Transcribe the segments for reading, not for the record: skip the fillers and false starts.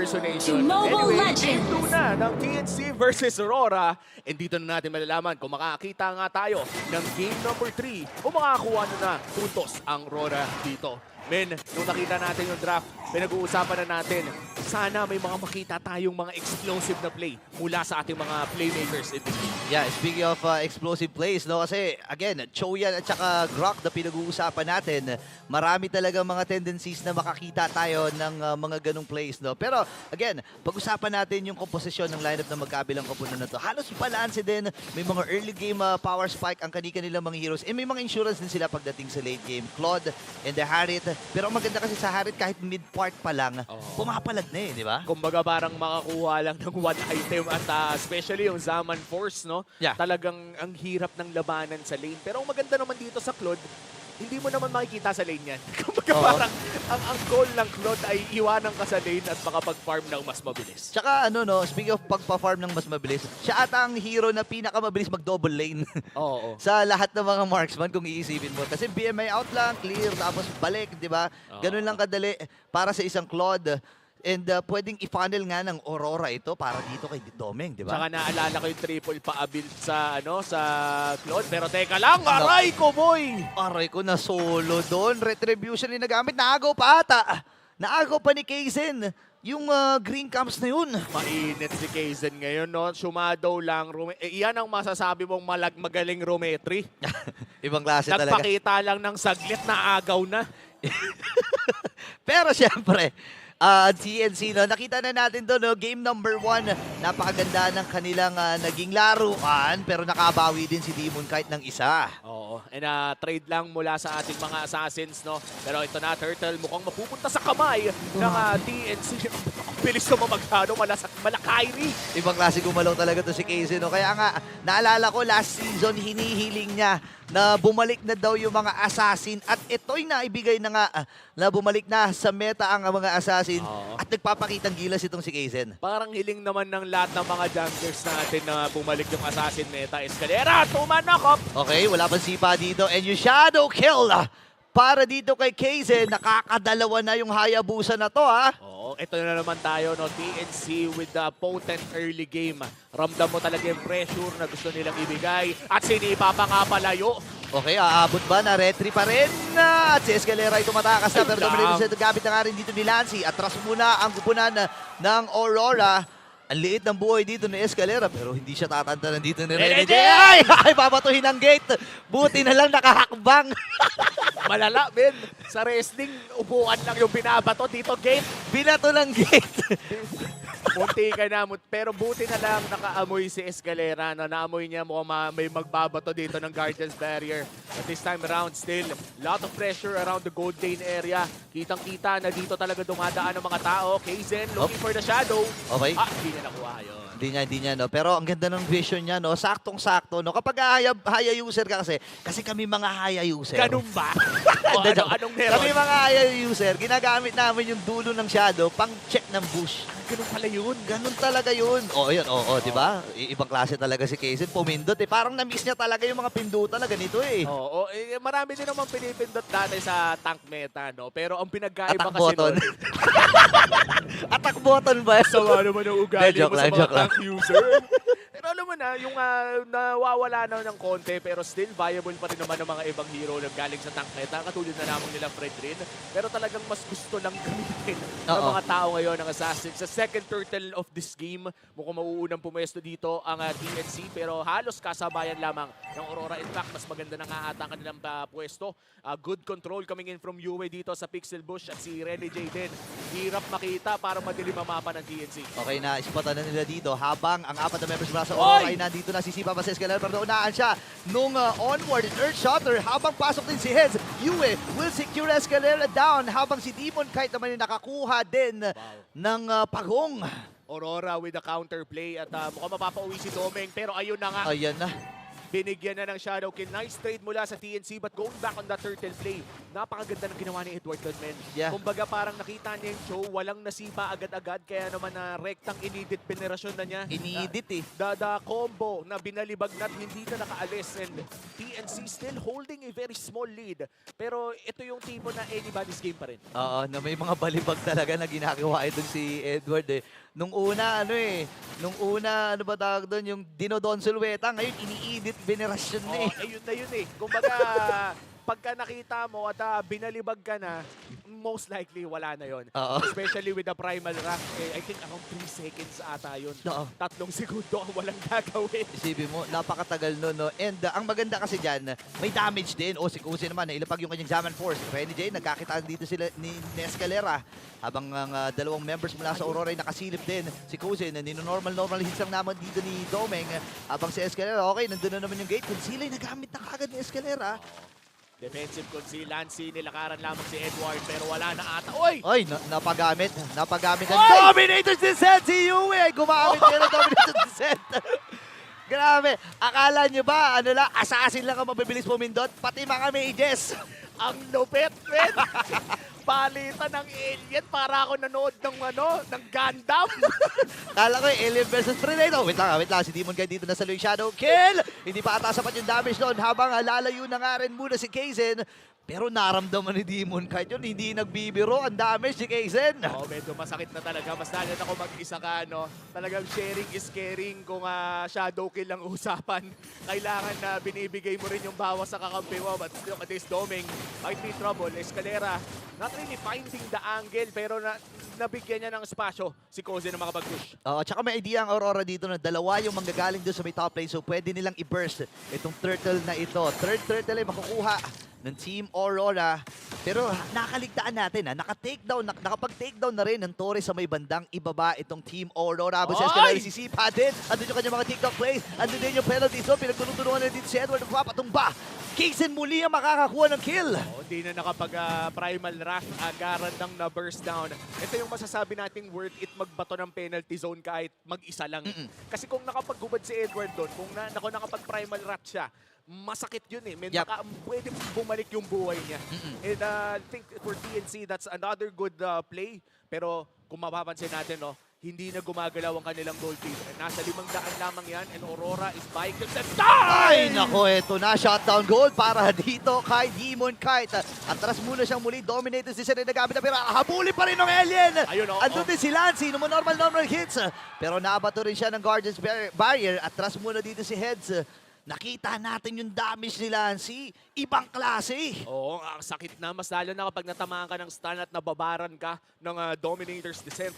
Impersonation. Mobile Anyway, Legends. Game 2 na ng TNC versus Aurora. And dito na natin malalaman kung makakita nga tayo ng game number 3 o makakakuha na puntos ang Aurora dito. Men, nung nakita natin yung draft, pinag-uusapan na natin, sana may mga makita tayong mga explosive na play mula sa ating mga playmakers in this game. Yeah, speaking of explosive plays, no, kasi again, Choyan at saka Grok na pinag-uusapan natin, marami talagang mga tendencies na makakita tayo ng mga ganong plays, no. Pero again, pag-usapan natin yung komposisyon ng lineup ng magkabilang koponan na to. Halos balanse din, may mga early game power spike ang kanilang mga heroes. Eh may mga insurance din sila pagdating sa late game. Claude and the Harit. Pero ang maganda kasi sa Harit kahit mid-part pa lang, pumapalag na eh, di ba? Kumbaga parang makakuha lang ng one item at especially yung Zaman Force, no? Yeah. Talagang ang hirap ng labanan sa lane. Pero ang maganda naman dito sa Claude, hindi mo naman makikita sa lane yan. Kumbaga parang ang goal ng Claude ay iwanan ka sa lane at makapag-farm ng mas mabilis. Tsaka ano no, speaking of pagpa-farm ng mas mabilis, siya ata ang hero na pinakamabilis mag-double lane. Oo. Sa lahat ng mga marksman kung iisipin mo. Kasi BMI out lang, clear, tapos balik, di ba? Ganun lang kadali para sa isang Claude. And pwedeng i-funnel nga ng Aurora ito para dito kay Domeng, di ba? Tsaka naalala ko yung triple pa-build sa, sa Claude. Pero teka lang, aray ko boy! Aray ko na solo doon. Retribution yung nagamit. Naagaw pa ata. Naagaw pa ni Kaizen. Yung green camps na yun. Mainit si Kaizen ngayon, no? Shumadow lang. Iyan ang masasabi mong magaling Rometri. Ibang klase talaga. Nagpakita lang ng saglit na agaw na. Pero syempre, TNC, no, nakita na natin doon, no, game number 1, napakaganda ng kanilang naging laruan, pero nakabawi din si Demon kahit ng isa. Oo, and trade lang mula sa ating mga assassins, no? Pero ito na, Turtle, mukhang mapupunta sa kamay ng TNC. Ang bilis ko mamagano, malakairi. Ibang klase gumalaw talaga to si Casey, no? Kaya nga, naalala ko last season, hinihiling niya na bumalik na daw yung mga assassin at ito'y naibigay na nga na bumalik na sa meta ang mga assassin at nagpapakitang gilas itong si Kaizen. Parang hiling naman ng lahat ng mga junglers natin na bumalik yung assassin meta. Escalera, tumanakop! Okay, wala pang sipa dito and yung shadow kill para dito kay Kaizen. Nakakadalawa na yung Hayabusa na to Oo, ito na naman tayo, no? TNC with the potent early game. Ramdam mo talaga yung pressure na gusto nilang ibigay at sinipa pa nga palayo. Okay, aabot ba na retry pa rin? At si Escalera ay tumatakas na pero dominated sa gamit na nga rin dito ni Lancy. Atras muna ang kupunan ng Aurora. Ang liit ng buhay dito ni Escalera pero hindi siya tatantanan dito ni Rene J. Ay, babatuhin ang gate. Buti na lang nakahakbang. Malala, Ben. Sa wrestling, upuan lang yung binabato. Dito, gate. Binato ng gate. Munti ka na. Pero buti na lang nakaamoy si Escalera. Na naamoy niya mukhang may magbabato dito ng Guardian's Barrier. But this time around, still, lot of pressure around the gold lane area. Kitang-kita na dito talaga dumadaan ng mga tao. Kaizen looking for the shadow. Okay. Hindi niya nakuha yun. Hindi niya, no. Pero ang ganda ng vision niya, no. Saktong-sakto, no. Kapag haya user ka kasi kami mga haya user. Ganun ba? Anong meron? Kami mga haya user, ginagamit namin yung dulo ng shadow pang check ng bush. Ganun pala yun. Ganun talaga yun. Yun. Di ba? Ibang klase talaga si Kaizen. Pumindot Parang na-miss niya talaga yung mga pindutan na ganito Oo, marami din naman pinipindot dati sa tank meta, no? Pero ang pinagkaiba Attack kasi button. nun, Attack button ba? sama naman ang ugali Joke mo sa lang, mga joke lang. tank user. Pero alam mo na, yung nawawala na ng konti, pero still viable pa rin naman ng mga ibang hero na galing sa tank meta, katulad na namang nila Fredrin. Pero talagang mas gusto lang gamitin ng mga tao ngayon ng Assassin. Sa second turtle of this game, mukhang mauunang pumesto dito ang TNC, pero halos kasabayan lamang ng Aurora. In fact, mas maganda na nga ata ang kanilang pwesto. Good control coming in from Yue dito sa Pixel Bush at si Rene J din. Hirap makita para madilim ang mapa ng TNC. Okay na, ispatan na nila dito habang ang apat na members mula sa Aurora ay nandito na, sisipa pa si Escalera pero naunaan siya nung onward Earth Shutter habang pasok din si Heads. Yue will secure Escalera down habang si Demon Kite naman yung nakakuha din ng pagong. Aurora with a counterplay at mukhang mapapauwi si Domeng pero ayun na nga. Ayan na. Binigyan na ng Shadow Kill. Nice trade mula sa TNC but going back on that turtle play. Napakaganda ng ginawa ni Edward doon, men. Yeah. Kumbaga parang nakita niya yung show, walang nasipa agad-agad. Kaya naman na rektang inedit venerasyon na niya. Iniidit eh. The combo na binalibag na hindi na nakaalis. And TNC still holding a very small lead. Pero ito yung tipo na anybody's game pa rin. Oo, na may mga balibag talaga na ginagawa itong si Edward eh. Nung una, ano ba tawag doon, yung Dinodon Silveta, ngayon iniidit venerasyon na eh. Ayun na yun eh. Kumbaga, pagka nakita mo at binalibag ka na, most likely wala na yun. Oo. Especially with the primal rank, I think around 3 seconds ata yun. Oo. 3 segundo ang walang gagawin. Isipin mo, napakatagal nun, no? And ang maganda kasi dyan, may damage din. O si Kusi naman, nailapag yung kanyang Zaman Force. Renny J, nagkakitaan dito sila ni Escalera. Habang ang dalawang members mula sa Aurora ay nakasilip din. Si Kusi, na normal hits lang naman dito ni Domeng. Habang si Escalera, okay, nandun na naman yung gate. Kung sila ay nagamit na kagad ni Escalera. Defensive kung si Lancy, nilakaran lamang si Edward pero wala na ata. Oy! Oy, napagamit. Napagamit ng Oy! Dominator's Descent si Yue. Gumamit din ng Dominator's Descent. Grabe. Akala nyo ba, assassin lang ang mabibilis pumindot? Pati mga mages. Ang lupet, men! Palitan ng alien para ako nanood ng Gundam. Kala ko yung Alien versus Predator. Wait lang. Si Demon Guy dito nasa yung Shadow Kill. Hindi pa ata sapat yung damage doon habang lalayo na nga rin muna si Kaizen. Pero naramdaman ni Demon Knight yun, hindi nagbibiro. Ang damage si Kaizen. Oo, medyo masakit na talaga. Mas lalo na kung mag-isa ka, talagang sharing is caring kung shadow kill ang usapan. Kailangan na binibigay mo rin yung bawas sa kakampi mo. But still, this Domeng might be trouble. Escalera, not really finding the angle, pero nabigyan niya ng espasyo si Koze na makapag-push. Oo, tsaka may idea ang Aurora dito na dalawa yung manggagaling doon sa may top lane. So pwede nilang i-burst itong turtle na ito. Third turtle ay makukuha ng Team Aurora. Pero nakaligtaan natin, nakapag-takedown na rin ng Torres sa may bandang ibaba itong Team Aurora. Habang si Escalera sisipa din. Andun yung kanyang mga TikTok plays. Andun din yung penalty zone. Pinagtulungan na dito si Edward. Nagpapatumba. Kaizen muli ang makakakuha ng kill. Hindi na nakapag-primal rush. Agaran ng na-burst down. Ito yung masasabi nating worth it magbato ng penalty zone kahit mag-isa lang. Kasi kung nakapag-gubad si Edward doon, kung nakapag-primal rush siya, masakit yun eh. Pwede bumalik yung buhay niya. And I think for TNC, that's another good play. Pero kung mapapansin natin, hindi na gumagalaw ang kanilang goal team. Nasa 500 lamang yan and Aurora is buying themselves time! Ay, nako, eto na. Shutdown goal para dito kay Demon Kite. Atras muna siyang muli. Dominator si Seren nagamit na pero habulin pa rin ng alien. Ayun, Andun din si Lancy. Normal hits. Pero nabato rin siya ng Guardian's Barrier. Atras muna dito si Heads. Nakita natin yung damage ni Lancy. Ibang klase. Oo, ang sakit na. Mas lalo na kapag natamaan ka ng stun at nababaran ka ng Dominator's Descent.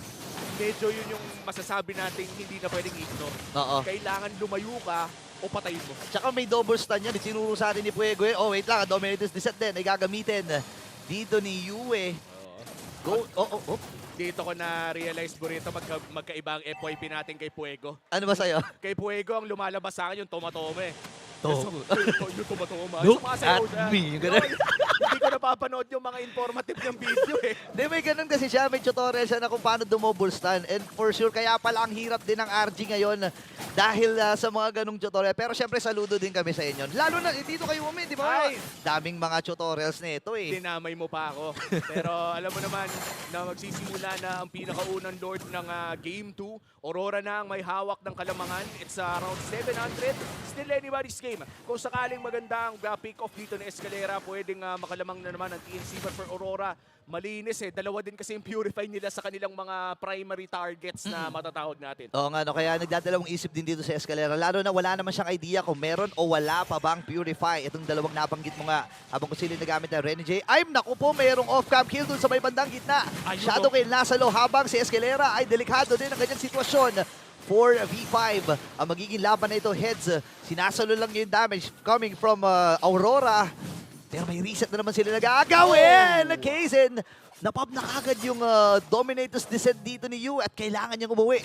Medyo yun yung masasabi natin hindi na pwedeng ignore. Oo. Kailangan lumayo ka o patayin mo. Tsaka may double stun yan. Sinuro sa atin ni Puego. Oh, wait lang. Dominator's Descent din ay gagamitin dito ni Yue. Go. Dito ko na-realize, Burrito, magkaiba ang FYP natin kay Puego. Ano ba sa'yo? Kay Puego, ang lumalabas sa akin yung tomatome. Yung tomatoma. Look Sumasayaw at siya. me. Hindi ko napapanood yung mga informative ng video eh. Di, may ganun kasi siya. May tutorial siya na kung paano dumobble stun. And for sure, kaya pala ang hirap din ng RG ngayon dahil sa mga ganung tutorial. Pero syempre, saludo din kami sa inyo. Lalo na, dito kayo di ba? Ay! Daming mga tutorials na ito eh. Dinamay mo pa ako. Pero alam mo naman na magsisimula na ang pinakaunang Lord ng Game 2. Aurora na ang may hawak ng kalamangan. It's around 700. Still anybody's game. Kung sakaling maganda ang pick-off dito ng Escalera, pwedeng makalamang na naman ang TNC. But for Aurora, malinis eh. Dalawa din kasi yung purify nila sa kanilang mga primary targets na matatawag natin. Oo nga, kaya nagdadalawang isip din dito sa Escalera. Lalo na wala naman siyang idea kung meron o wala pa bang Purify. Itong dalawang nabanggit mo nga habang kung sila nagamit ng Renny J. Naku po, mayroong off-cam kill dun sa may bandang gitna. Shadow kill nasa low habang si Escalera ay delikado din ang kanyang sitwasyon. 4v5 ang magiging laban na ito. Heads, sinasalo lang yung damage coming from Aurora. Pero may reset na naman sila nagagawin. Kaizen, napab na kagad yung Dominator's Descent dito ni Yu at kailangan niyang umuwi.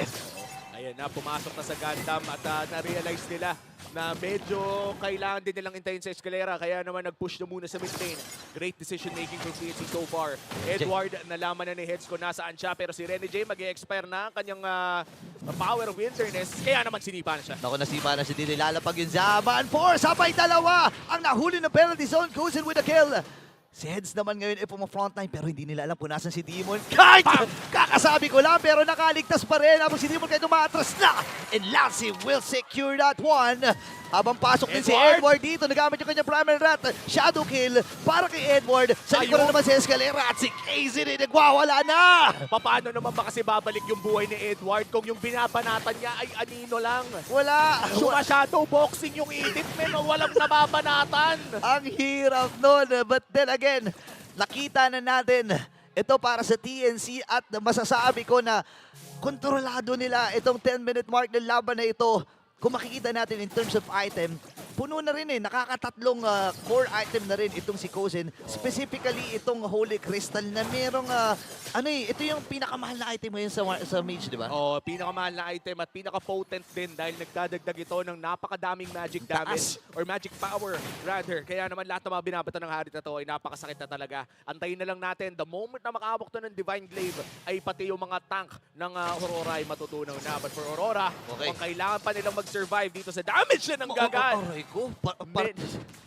Ayan na, pumasok na sa Gundam at na-realize nila na medyo kailangan din nilang intayin sa Escalera. Kaya naman nag-push na muna sa mid lane. Great decision making from TNC so far. Edward, nalaman na ni Heads kung nasaan siya. Pero si Rene J mag-e-expire na ang kanyang power of wilderness. Kaya naman sinipa na siya. Naku, nasipa na si Dili. Lalapag yun sa man. 4, sabay dalawa. Ang nahuli ng penalty zone. Cousin with a kill. Si Heads naman ngayon ay puma-frontline pero hindi nila alam kung nasan si Demon. Kahit kakasabi ko lang pero nakaligtas pa rin habang si Demon kayo tumatras na. And Lassie will secure that one. Habang pasok din si Edward dito, nagamit yung kanyang primary rat. Shadow kill para kay Edward. Sa likod na naman si Escalera at si Casey rin nagwawala na. Paano naman ba kasi babalik yung buhay ni Edward kung yung binabanatan niya ay anino lang? Wala. Shadow boxing yung edit, men. Walang nababanatan. Ang hirap nun. But then again, nakita na natin ito para sa TNC at masasabi ko na kontrolado nila itong 10-minute mark ng laban na ito. Kung makikita natin in terms of item, puno na rin nakakatatlong core item na rin itong si Cousin. Specifically itong Holy Crystal na merong, ito yung pinakamahal na item ngayon sa Mage, di ba? Oh, pinakamahal na item at pinaka-potent din dahil nagdadagdag ito ng napakadaming magic damage or magic power rather. Kaya naman lahat ng mga binabato ng Harit na to ay napakasakit na talaga. Antayin na lang natin, the moment na makahawak to ng Divine Glaive ay pati yung mga tank ng Aurora ay matutunaw na. But for Aurora, Okay. kung kailangan pa nilang mag-survive dito sa damage na ng gagal. Aray ko.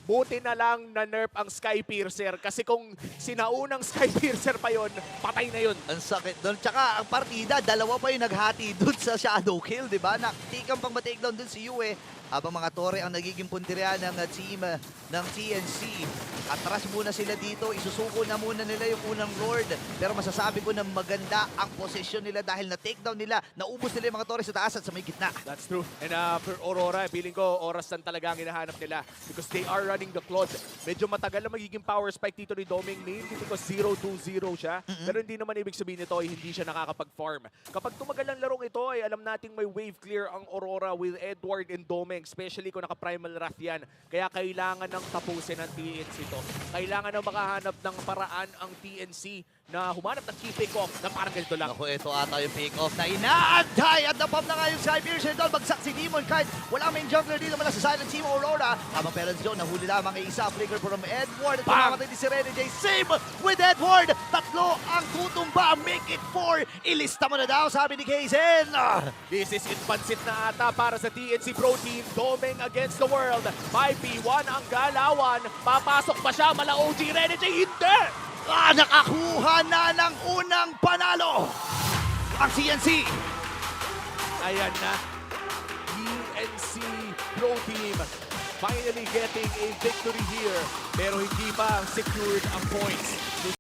Buti na lang na nerf ang Sky Piercer kasi kung sinaunang Sky Piercer pa yon, patay na yun. Ang sakit doon. Tsaka ang partida, dalawa pa yung naghati doon sa shadow kill, di ba? Naktikang pang ma-takedown doon si Yue. Habang mga Torre ang nagiging puntirya ng team ng TNC. Atras muna sila dito. Isusuko na muna nila yung unang Lord. Pero masasabi ko na maganda ang posisyon nila dahil na-takedown nila. Naubos nila yung mga Torre sa taas at sa may gitna. That's true. And for Aurora, feeling ko oras lang talaga ang hinahanap nila because they are running the Claude. Medyo matagal na magiging power spike dito ni Doming, mainly because 0-2-0 siya. Pero hindi naman ibig sabihin nito ay hindi siya nakakapag-farm. Kapag tumagal ang larong ito ay alam nating may wave clear ang Aurora with Edward and Doming, especially kung naka-primal wrath yan. Kaya kailangan ng tapusin ng TNC to. Kailangan na makahanap ng paraan ang TNC na humanap ng key pick-off na parang ganito lang. Naku, ito ata yung pick-off na inaantay at napop na nga yung Sky Piercer doon. Bagsak si Demon kahit wala main jungler dito mula sa Silent Team Aurora. Habang Parents Joe, nahuli lamang ang isa. Flicker from Edward. At kumamatay din si Rene J. Same with Edward. Tatlo ang tutumba. Make it 4. Ilista mo na daw, sabi ni Kaizen. This is inpansit na ata para sa TNC Pro Team. Doming against the world. 5v1 ang galawan. Papasok pa siya. Mala OG Rene J. Hindi! Nakakuha na ng unang panalo. Ang CNC. Ayan na. TNC Pro Team finally getting a victory here. Pero hindi pa secured ang points.